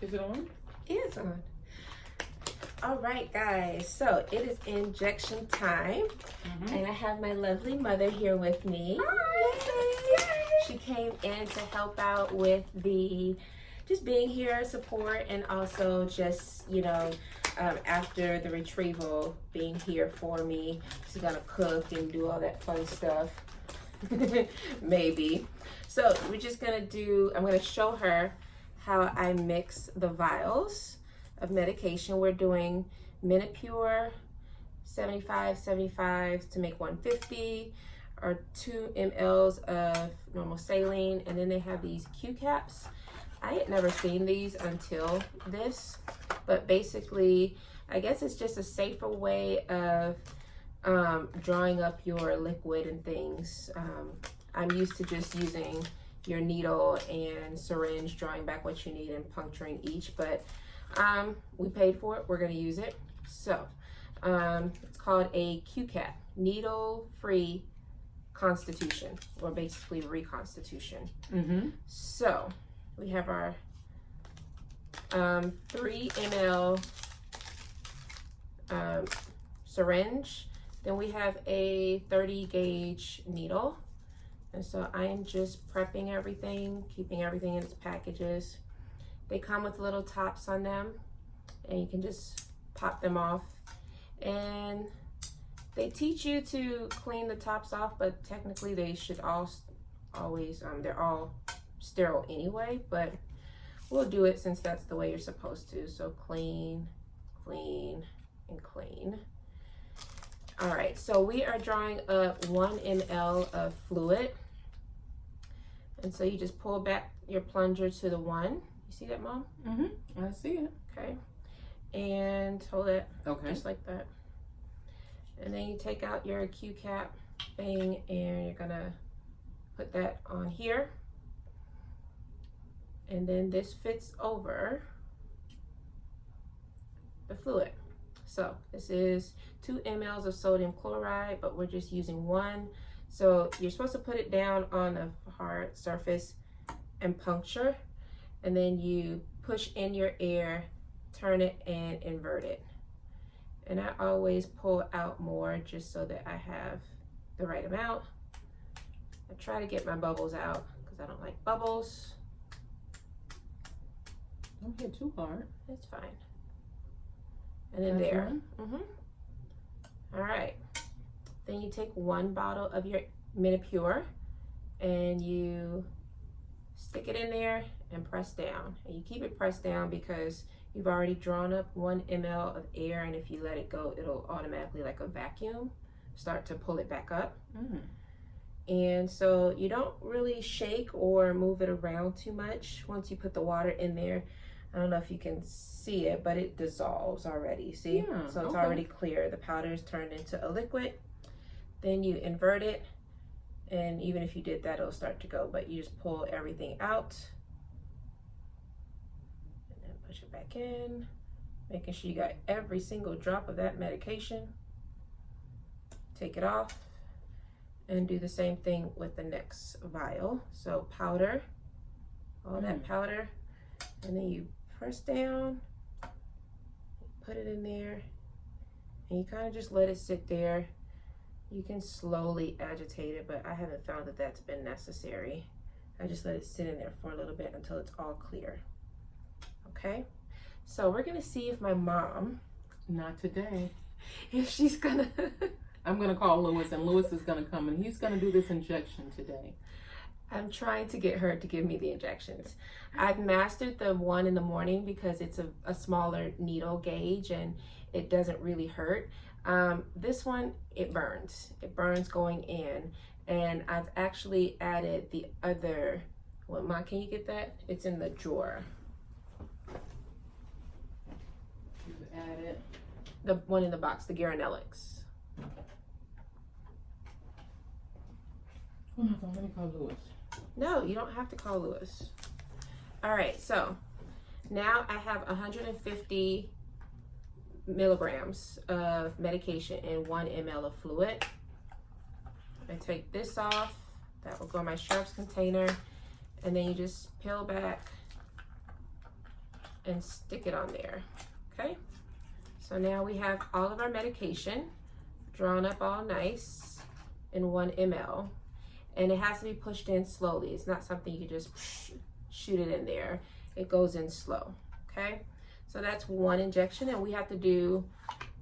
Is it on? It is on. All right, guys. So it is injection time. And I have my lovely mother here with me. Yay! She came in to help out with the just being here, support, and also just, you know, after the retrieval, being here for me. She's gonna cook and do all that fun stuff. Maybe. So we're just gonna I'm gonna show her how I mix the vials of medication. We're doing Minipure 75 to make 150, or 2 mLs of normal saline, and then they have these Q caps. I had never seen these until this, but basically I guess it's just a safer way of drawing up your liquid and things. I'm used to just using your needle and syringe, drawing back what you need and puncturing each, but we paid for it, we're gonna use it. So it's called a Q-cap, needle-free constitution, or basically reconstitution. So we have our 3 ml syringe. Then we have a 30 gauge needle. And so I am just prepping everything, keeping everything in its packages. They come with little tops on them, and you can just pop them off. And they teach you to clean the tops off, but technically they should always, they're all sterile anyway, but we'll do it since that's the way you're supposed to. So clean, clean, and clean. All right, so we are drawing up 1 ml of fluid. And so you just pull back your plunger to the 1. You see that, Mom? I see it. Okay. And hold it. Okay. Just like that. And then you take out your Q-cap thing, and you're gonna put that on here. And then this fits over the fluid. So this is 2 mLs of sodium chloride, but we're just using 1. So you're supposed to put it down on a hard surface and puncture, and then you push in your air, turn it, and invert it. And I always pull out more just so that I have the right amount. I try to get my bubbles out because I don't like bubbles. Don't hit too hard. It's fine. And then That's there. one. All right. Then you take 1 bottle of your Minipure and you stick it in there and press down. And you keep it pressed down because you've already drawn up 1 ml of air, and if you let it go, it'll automatically, like a vacuum, start to pull it back up. And so you don't really shake or move it around too much. Once you put the water in there, I don't know if you can see it, but it dissolves already, see? Yeah, so it's okay. already clear. The powder is turned into a liquid. Then you invert it, and even if you did that, it'll start to go, but you just pull everything out. And then push it back in, making sure you got every single drop of that medication. Take it off, and do the same thing with the next vial. So powder, all that powder, and then you press down, put it in there, and you kind of just let it sit there. You can slowly agitate it, but I haven't found that that's been necessary. I just let it sit in there for a little bit until it's all clear. Okay, so we're gonna see if my mom, Not today. if she's gonna I'm gonna call Lewis, and Lewis is gonna come, and he's gonna do this injection today. I'm trying to get her to give me the injections. I've mastered the 1 in the morning because it's a smaller needle gauge and it doesn't really hurt. This one, it burns. It burns going in. And I've actually added the other, well, Ma, can you get that? It's in the drawer. You added. The one in the box, the Garanelix. Oh my God, let me call Lewis. No, you don't have to call Lewis. All right, so now I have 150 milligrams of medication and 1 ml of fluid. I take this off. That will go in my Sharps container. And then you just peel back and stick it on there. Okay, so now we have all of our medication drawn up all nice in 1 ml, and it has to be pushed in slowly. It's not something you can just shoot it in there. It goes in slow. Okay, so that's 1 injection, and we have to do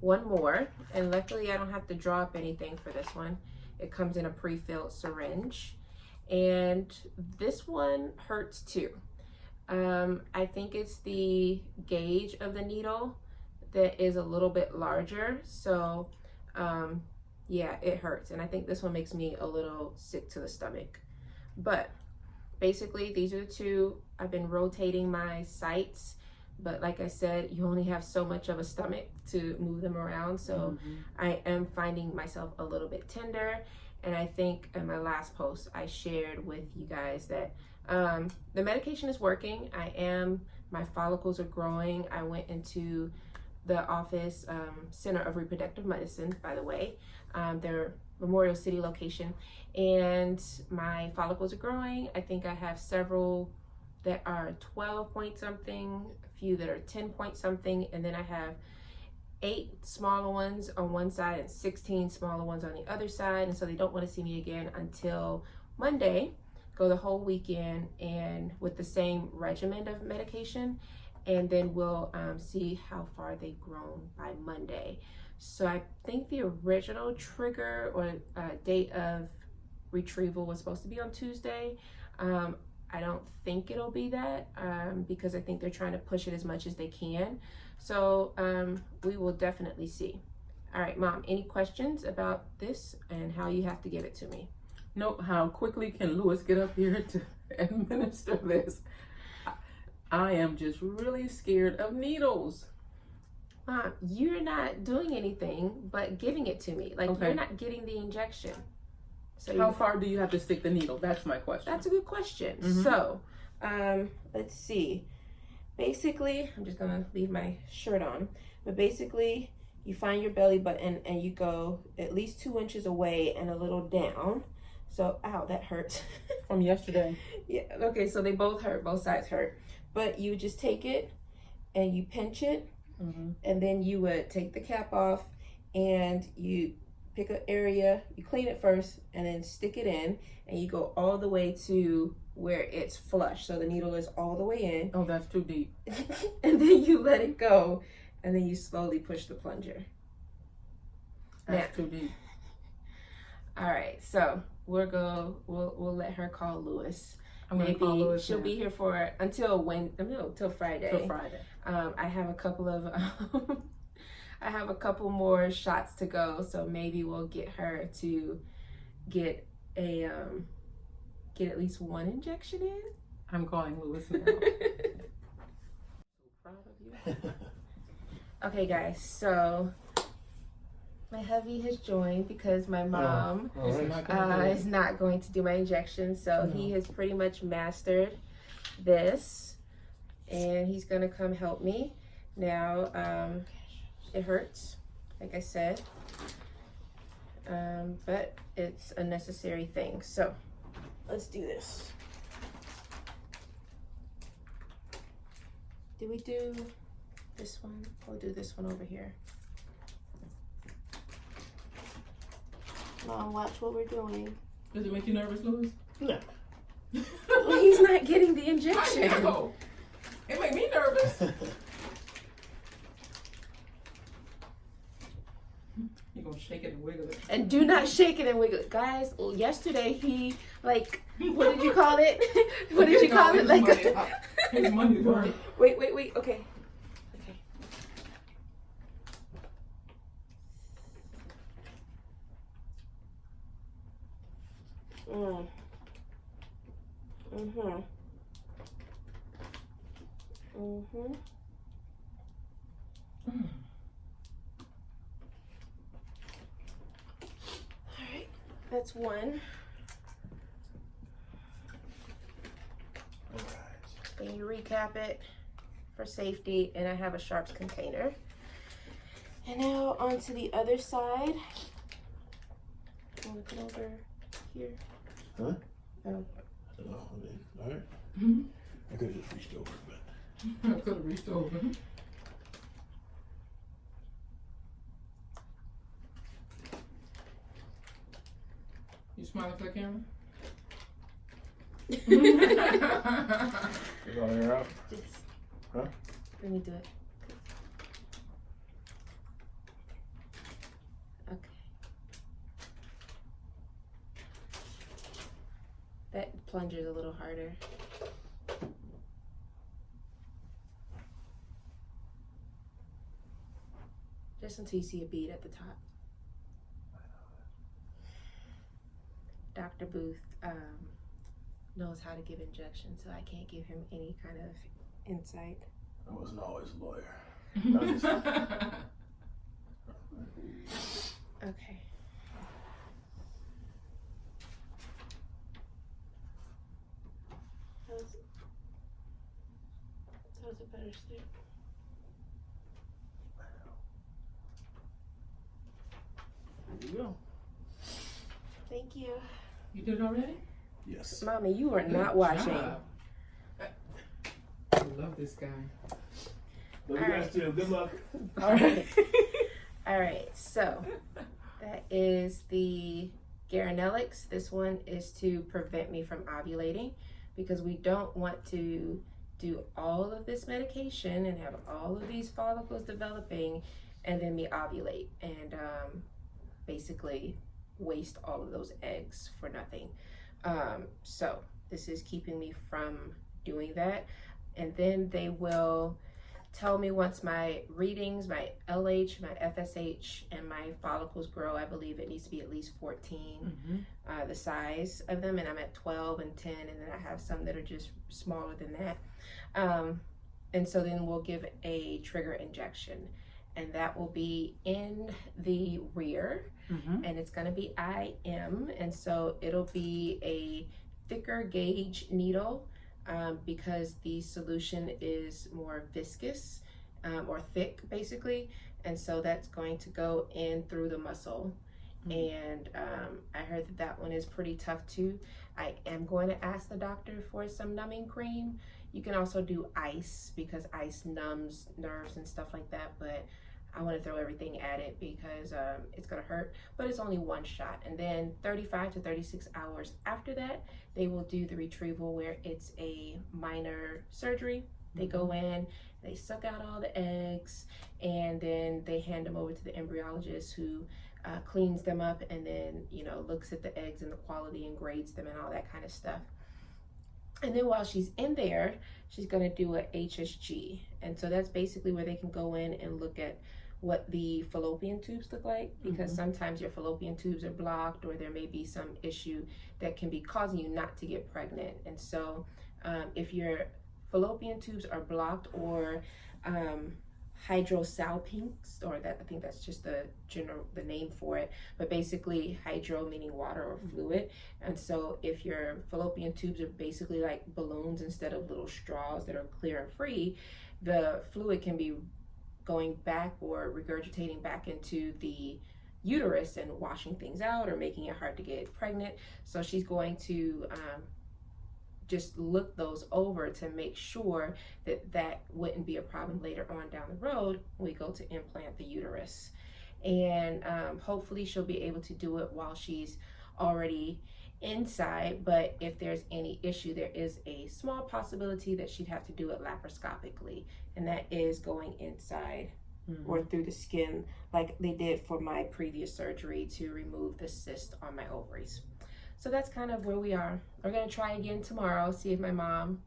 1 more, and luckily I don't have to draw up anything for this one. It comes in a pre-filled syringe, and this one hurts too. I think it's the gauge of the needle that is a little bit larger, so yeah, it hurts, and I think this one makes me a little sick to the stomach. But basically these are the 2. I've been rotating my sites, but like I said, you only have so much of a stomach to move them around, so I am finding myself a little bit tender. And I think in my last post I shared with you guys that the medication is working. My follicles are growing. I went into the office, Center of Reproductive Medicine, by the way, their Memorial City location, and my follicles are growing. I think I have several that are 12 point something, a few that are 10 point something, and then I have 8 smaller ones on one side and 16 smaller ones on the other side. And so they don't want to see me again until Monday. Go the whole weekend and with the same regimen of medication, and then we'll see how far they've grown by Monday. So I think the original trigger or date of retrieval was supposed to be on Tuesday. I don't think it'll be that because I think they're trying to push it as much as they can. So we will definitely see. All right, Mom, any questions about this and how you have to give it to me? Nope. How quickly can Lewis get up here to administer this? I am just really scared of needles. Mom, you're not doing anything but giving it to me. Like, Okay. You're not getting the injection. So How far do you have to stick the needle? That's my question. That's a good question. So, let's see. Basically, I'm just gonna leave my shirt on, but basically, you find your belly button and you go at least 2 inches away and a little down. So, ow, that hurts. From yesterday. Yeah, okay, so they both hurt, both sides hurt. But you just take it and you pinch it, and then you would take the cap off and you pick an area, you clean it first, and then stick it in, and you go all the way to where it's flush. So the needle is all the way in. Oh, that's too deep. And then you let it go, and then you slowly push the plunger. That's too deep. All right, so we'll let her call Lewis. I'm gonna call Lewis. She'll be here for till Friday. Till Friday. I have a couple of I have a couple more shots to go, so maybe we'll get her to get at least 1 injection in. I'm calling Lewis now. So proud of you. Okay, guys, so my hubby has joined because my mom is not going to do my injection, so he has pretty much mastered this, and he's gonna come help me now. It hurts, like I said, but it's a necessary thing. So let's do this. Did we do this one? We'll do this one over here. Mom, watch what we're doing. Does it make you nervous, Lewis? No. Well, he's not getting the injection. I know. It made me nervous. You're gonna shake it and wiggle it. And do not shake it and wiggle it. Guys, yesterday he, like, what did you call it? What did you call it? Like, his money burn. Wait, okay. Alright, that's one. Alright. Then you recap it for safety, and I have a sharps container. And now onto the other side. Want to come over here? Huh? Oh. Oh, okay. Alright. I could have just reached over, but I could have reached over. You smiling for the camera? Is all hair out? Just, Huh? let me do it. Okay. That plunger's a little harder. Just until you see a bead at the top. Dr. Booth knows how to give injections, so I can't give him any kind of insight. I wasn't always a lawyer. No, just- Okay. That was a better snip. There you go. Thank you. You did it already? Yes. Mommy, you are not Good watching. job. I love this guy. Love you guys too. Good luck. All right. All right. So that is the Garanellix. This one is to prevent me from ovulating because we don't want to do all of this medication and have all of these follicles developing and then me ovulate and basically waste all of those eggs for nothing. So this is keeping me from doing that. And then they will tell me once my readings, my LH, my FSH, and my follicles grow. I believe it needs to be at least 14, the size of them, and I'm at 12 and 10, and then I have some that are just smaller than that. And so then we'll give a trigger injection, and that will be in the rear, and it's going to be IM, and so it'll be a thicker gauge needle. Because the solution is more viscous or thick basically, and so that's going to go in through the muscle. And I heard that that one is pretty tough too. I am going to ask the doctor for some numbing cream. You can also do ice because ice numbs nerves and stuff like that, but I want to throw everything at it because it's going to hurt, but it's only one shot. And then 35 to 36 hours after that, they will do the retrieval where it's a minor surgery. They go in, they suck out all the eggs, and then they hand them over to the embryologist who cleans them up and then, you know, looks at the eggs and the quality and grades them and all that kind of stuff. And then while she's in there, she's going to do a HSG. And so that's basically where they can go in and look at what the fallopian tubes look like, because sometimes your fallopian tubes are blocked or there may be some issue that can be causing you not to get pregnant. And so if your fallopian tubes are blocked or hydrosalpinx, or that I think that's just the name for it, but basically hydro meaning water or fluid. And so if your fallopian tubes are basically like balloons instead of little straws that are clear and free, the fluid can be going back or regurgitating back into the uterus and washing things out or making it hard to get pregnant. So she's going to just look those over to make sure that that wouldn't be a problem later on down the road when we go to implant the uterus. And hopefully she'll be able to do it while she's already inside, but if there's any issue, there is a small possibility that she'd have to do it laparoscopically, and that is going inside or through the skin like they did for my previous surgery to remove the cyst on my ovaries. So that's kind of where we are. We're going to try again tomorrow, see if my mom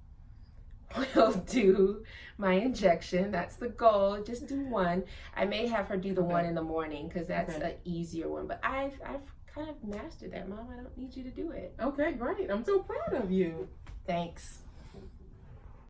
will do my injection. That's the goal. Just do one. I may have her do the one in the morning because that's an easier one, but I've kind of mastered that, Mom. I don't need you to do it. Okay, great. I'm so proud of you. Thanks.